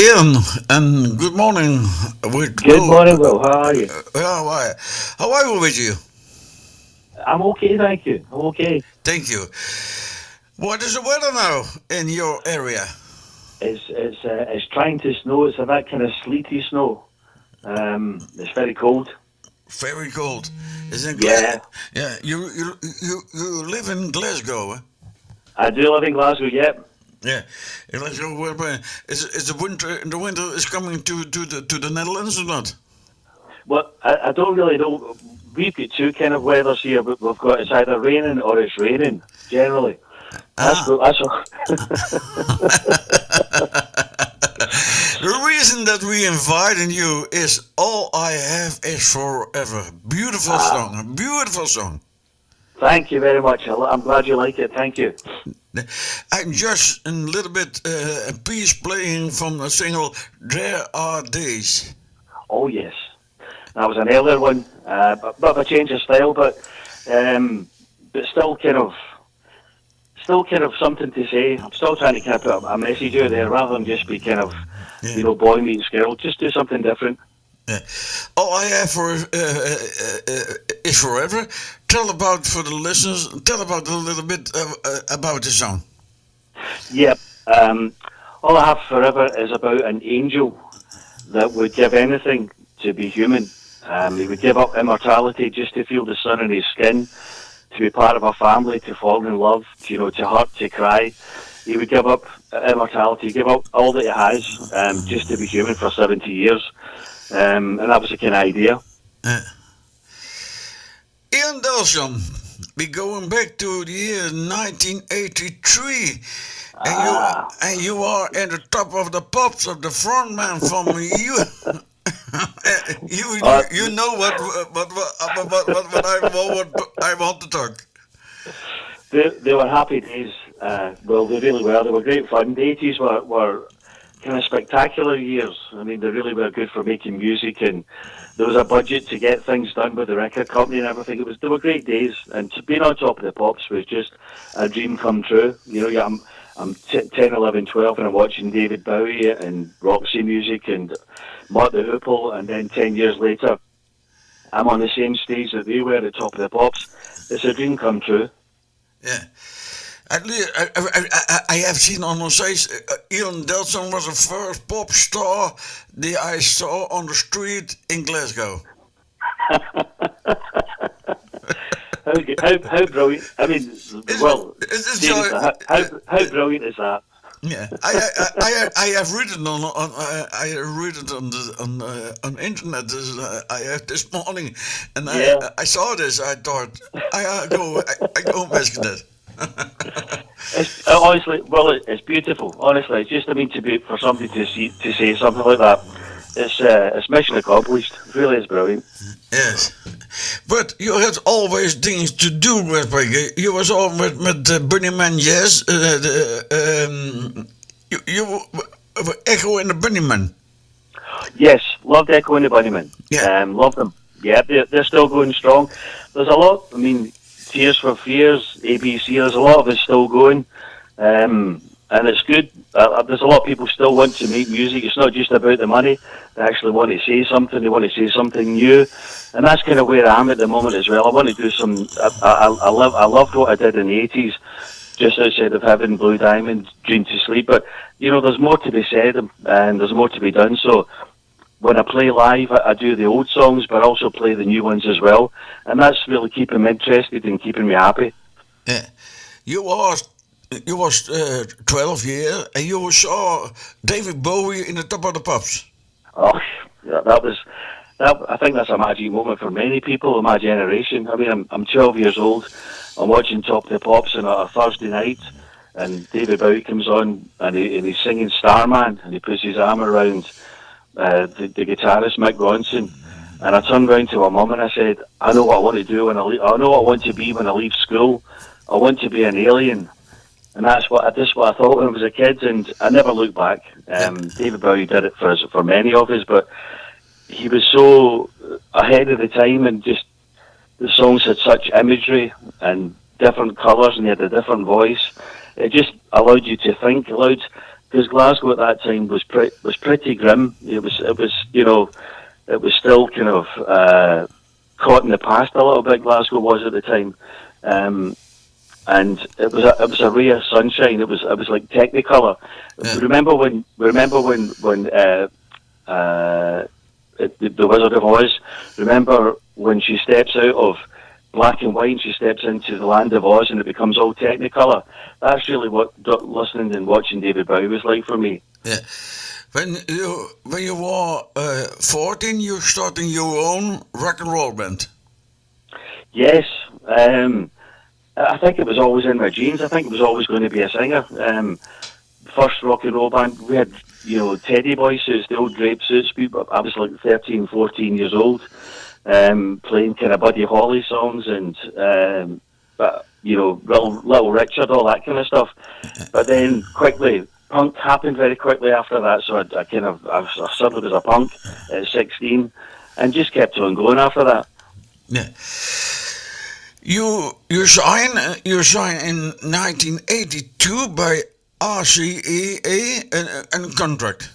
Ian, and good morning. Good morning, Will. How are you? How are you with you? I'm okay, thank you. I'm okay. Thank you. What is the weather now in your area? It's trying to snow. It's a that kind of sleety snow. It's very cold. Very cold. Is in Yeah, Yeah, you live in Glasgow, eh? I do live in Glasgow. Yep. Yeah, in Glasgow. Is the winter is coming to the Netherlands or not? Well, I don't really know. We've got two kind of weathers here. But we've got it's either raining or it's raining. Generally, that's Ah. what that's. What, The reason that we invited you is All I Have Is Forever. Beautiful ah, song, a beautiful song. thank you very much. I'm glad you like it. Thank you. I'm just a little bit a piece playing from the single There Are Days. Oh yes, that was an earlier one. Bit of a change of style, but still kind of something to say. I'm still trying to kind of put a message out there rather than just be kind of, Yeah. boy meets girl. Just do something different. Yeah. All I have is forever. Tell about for the listeners. Tell about a little bit about the song. Yep. All I have forever is about an angel that would give anything to be human. He would give up immortality just to feel the sun in his skin, to be part of a family, to fall in love, to hurt, to cry. He would give up immortality, give up all that he has, just to be human for 70 years. And that was the kind of idea. Uh, Ian Delson, we going back to the year 1983, Ah, and you are at the top of the pops of the front man from you. uh, You know what I want to talk. they were happy days. Well, they really were. They were great fun. The 80s were kind of spectacular years. I mean, they really were good for making music, and there was a budget to get things done with the record company and everything. They were great days, and to being on top of the pops was just a dream come true. Yeah, I'm 10, 11, 12, and I'm watching David Bowie and Roxy Music and Mott the Hoople, and then 10 years later, I'm on the same stage that they were at the top of the pops. It's a dream come true. Yeah. At least, I have seen on the stage, Ian Delson was the first pop star that I saw on the street in Glasgow. How brilliant! I mean, well, It's seriously, how brilliant is that? yeah, I have read it on I read it on internet. I have this morning, and Yeah, I saw this. I thought I go mess with it. it's honestly, well, it's beautiful. Honestly, it's just I mean to be for somebody to say something like that. It's mission accomplished. It really is brilliant. Yes, but you had always things to do with Briggy. You was all with Bunnyman, yes. You were Echo and the Bunnyman. Yes, loved Echo and the Bunnymen. Yeah. Love them. Yeah, they're still going strong. There's a lot. I mean, Tears for Fears, ABC. There's a lot of it still going. And it's good. There's a lot of people still want to make music. It's not just about the money. They actually want to say something. They want to say something new, and that's kind of where I am at the moment as well. I want to do some. I loved what I did in the 80s, just outside of Heaven, Blue Diamond, Dream to Sleep. But there's more to be said, and there's more to be done. So when I play live, I do the old songs, but also play the new ones as well, and that's really keeping me interested and keeping me happy. Yeah. You was you was 12 years, and you saw David Bowie in the top of the pops. Oh, yeah, that was that. I think that's a magic moment for many people in my generation. I mean, I'm 12 years old. I'm watching Top of the Pops on a Thursday night, and David Bowie comes on, and he's singing Starman, and he puts his arm around the guitarist Mick Ronson. And I turned round to my mum and I said, I know what I want to do when I leave. I know what I want to be when I leave school. I want to be an alien. And that's what I thought when I was a kid, and I never looked back. David Bowie did it for many of us, but he was so ahead of the time, and just the songs had such imagery and different colours, and he had a different voice. It just allowed you to think, allowed because Glasgow at that time was pretty grim. It was it was still kind of caught in the past a little bit. Glasgow was at the time, and it was a ray of sunshine. It was like Technicolor. Yeah. Remember when the Wizard of Oz. Remember when she steps out of black and white and she steps into the land of Oz and it becomes all Technicolor. That's really what listening and watching David Bowie was like for me. Yeah. When you were 14, you started your own rock and roll band. Yes, I think it was always in my genes. I think it was always going to be a singer. First rock and roll band, we had, teddy boy suits, the old drape suits. I was like 13, 14 years old, playing kind of Buddy Holly songs and, Little Richard, all that kind of stuff. But then quickly, punk happened very quickly after that, so I suddenly was a punk at 16 and just kept on going after that. Yeah. You signed in 1982 by RCA and contract.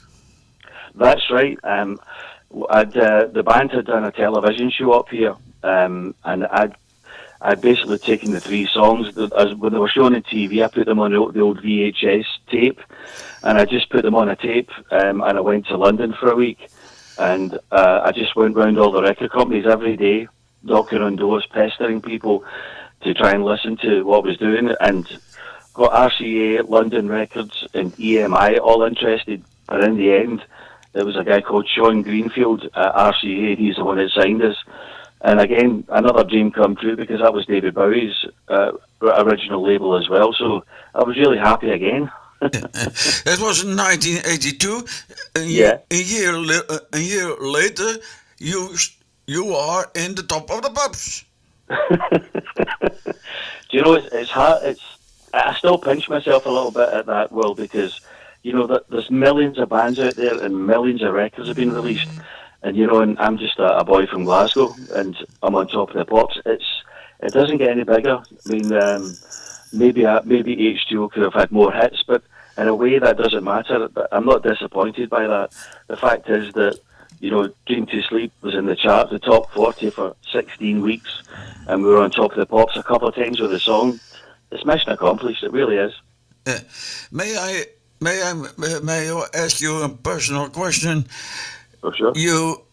That's right. The band had done a television show up here, and I'd basically taken the three songs when they were shown on TV. I put them on the old VHS tape, and I just put them on a tape, and I went to London for a week, and I just went round all the record companies every day, knocking on doors, pestering people to try and listen to what I was doing, and got RCA, London Records, and EMI all interested. But in the end, there was a guy called Sean Greenfield at RCA. He's the one that signed us. And again, another dream come true because that was David Bowie's original label as well. So I was really happy again. It was in 1982. Yeah. A year later, you are in the top of the pops. Do you know, it's hard. I still pinch myself a little bit at that, Will, because, there's millions of bands out there and millions of records have been released. And, and I'm just a boy from Glasgow and I'm on top of the pops. It doesn't get any bigger. I mean, maybe H2O could have had more hits, but in a way that doesn't matter. I'm not disappointed by that. The fact is that, Dream to Sleep was in the chart, the top 40 for 16 weeks, and we were on top of the pops a couple of times with the song. It's mission accomplished. It really is. May I ask you a personal question? For sure. You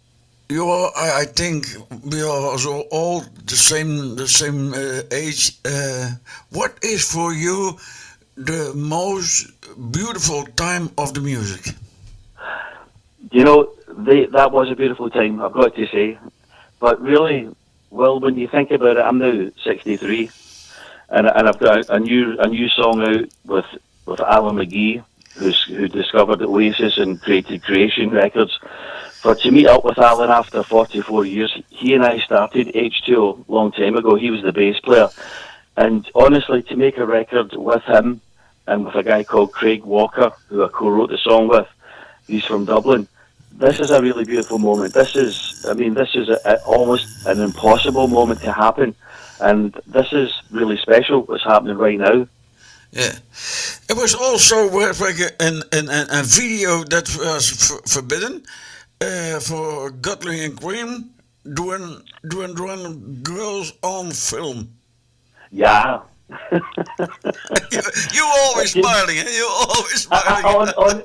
are. I think we are also all the same age. What is for you the most beautiful time of the music? That was a beautiful time, I've got to say. But really, well, when you think about it, I'm now 63, and I've got a new song out with Alan McGee, who discovered Oasis and created Creation Records. To meet up with Alan after 44 years, he and I started H2O a long time ago. He was the bass player, and honestly, to make a record with him and with a guy called Craig Walker, who I co-wrote the song with, he's from Dublin. This is a really beautiful moment. This is almost an impossible moment to happen, and this is really special. What's happening right now? Yeah, it was also a video that was forbidden for Gutley and Queen doing girls on film. Yeah. you always smiling. You always smiling.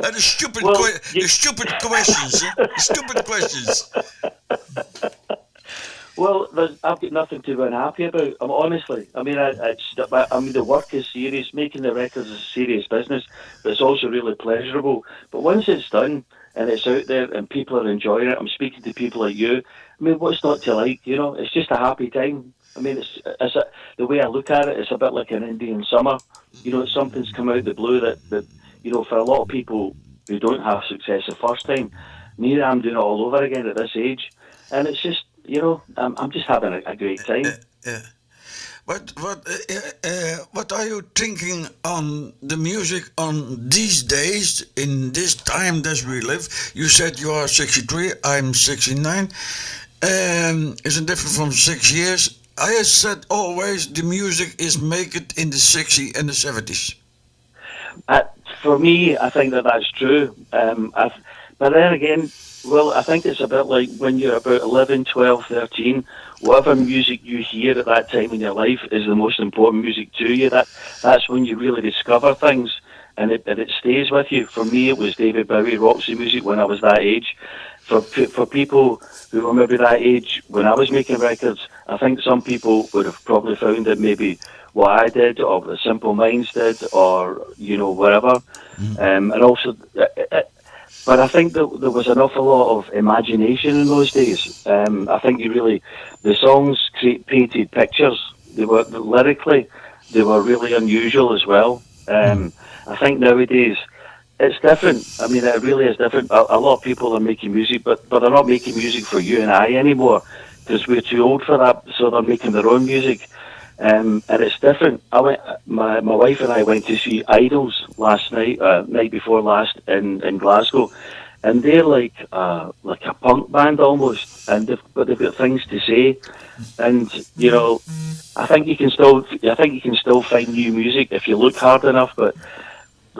The stupid questions. Stupid questions. Well, I've got nothing to be unhappy about. Honestly, I mean, the work is serious. Making the records is a serious business, but it's also really pleasurable. But once it's done and it's out there and people are enjoying it, I'm speaking to people like you. I mean, what's not to like? It's just a happy time. I mean, the way I look at it, it's a bit like an Indian summer. Something's come out of the blue that for a lot of people who don't have success the first time, neither I'm doing it all over again at this age, and it's just. I'm just having a great time. Yeah. What are you thinking on the music on these days, in this time that we live? You said you are 63, I'm 69. Isn't different from 6 years. I said always the music is make it in the 60s and the 70s. For me, I think that's true. But then again, well, I think it's a bit like when you're about 11, 12, 13. Whatever music you hear at that time in your life is the most important music to you. That's when you really discover things, and it stays with you. For me, it was David Bowie, Roxy music when I was that age. For people who were maybe that age when I was making records, I think some people would have probably found that maybe what I did, or the Simple Minds did, or whatever, and also. But I think that there was an awful lot of imagination in those days. I think the songs painted pictures. They were lyrically, they were really unusual as well. I think nowadays it's different. I mean, it really is different. A lot of people are making music, but they're not making music for you and I anymore because we're too old for that. So they're making their own music. And it's different. My wife and I went to see Idols last night, night before last in Glasgow, and they're like a punk band almost, and they've got things to say, and I think you can still find new music if you look hard enough, but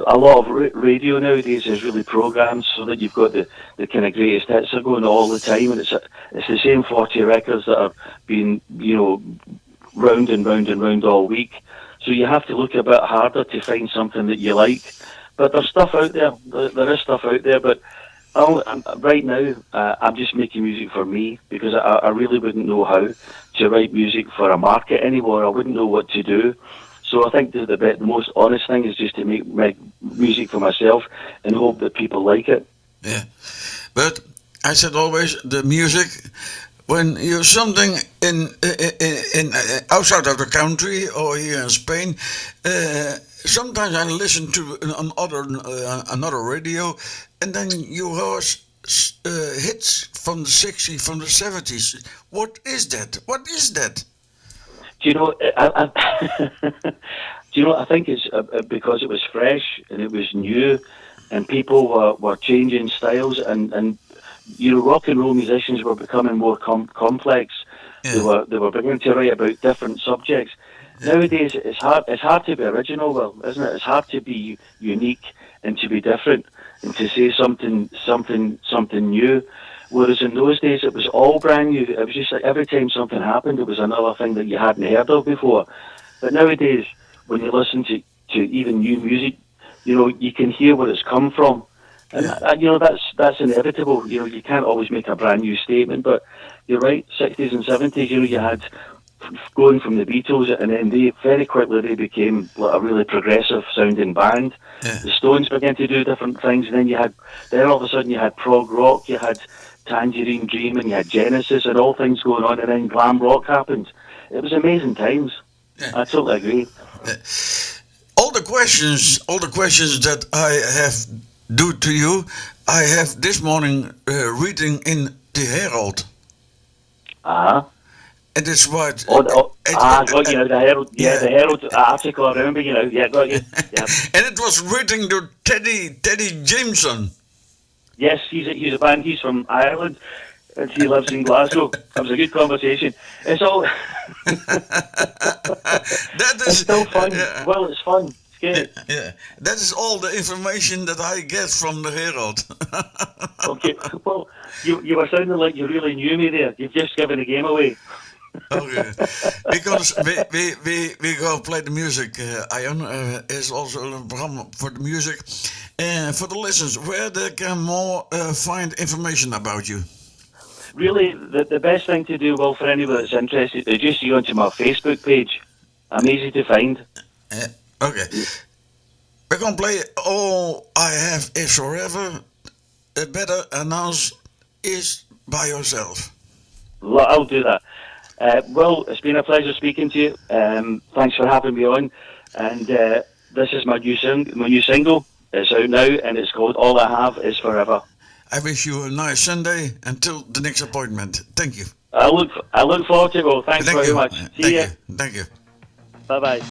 a lot of radio nowadays is really programmed so that you've got the kind of greatest hits are going all the time, and it's the same 40 records that are being round and round and round all week. So you have to look a bit harder to find something that you like. But there's stuff out there. There is stuff out there. But right now, I'm just making music for me because I really wouldn't know how to write music for a market anymore. I wouldn't know what to do. So I think the most honest thing is just to make music for myself and hope that people like it. Yeah. But I said always the music. When you're something in outside of the country or here in Spain, sometimes I listen to another radio, and then you hear hits from the 60s, from the 70s. What is that? What is that? Do you know? I think it's because it was fresh and it was new, and people were changing styles and. Rock and roll musicians were becoming more complex. Yeah. They were beginning to write about different subjects. Yeah. Nowadays, it's hard to be original, Will, isn't it? It's hard to be unique and to be different and to say something new. Whereas in those days, it was all brand new. It was just like every time something happened, it was another thing that you hadn't heard of before. But nowadays, when you listen to even new music, you can hear where it's come from. And that's inevitable. You can't always make a brand new statement, but you're right. 60s and 70s, you had going from the Beatles, and then very quickly became like a really progressive sounding band. Yeah. The Stones began to do different things, and then all of a sudden you had prog rock, you had Tangerine Dream, and you had Genesis, and all things going on, and then glam rock happened. It was amazing times. Yeah. I totally agree. All the questions that I have due to you, I have this morning reading in the Herald. And it's what. The Herald. Yeah, the Herald article. I remember. Yeah, got you. Yeah. And it was written to Teddy Jameson. Yes, he's a band. He's from Ireland, and he lives in Glasgow. It was a good conversation. It's all. It's still fun. Yeah. Well, it's fun. Yeah, that is all the information that I get from the Herald. Okay, well, you were sounding like you really knew me there. You've just given the game away. Okay, because we go play the music. Ion is also a program for the music. For the listeners, where they can more find information about you. Really, the best thing to do, Will, for anybody that's interested, is just go onto my Facebook page. I'm easy to find. Okay. We're going to play All I Have Is Forever. A better announce is by yourself. I'll do that. Well, it's been a pleasure speaking to you. Thanks for having me on. And this is my new single. It's out now, and it's called All I Have Is Forever. I wish you a nice Sunday until the next appointment. Thank you. I look forward to it. Well, thanks very much. See you. Thank you. Bye-bye.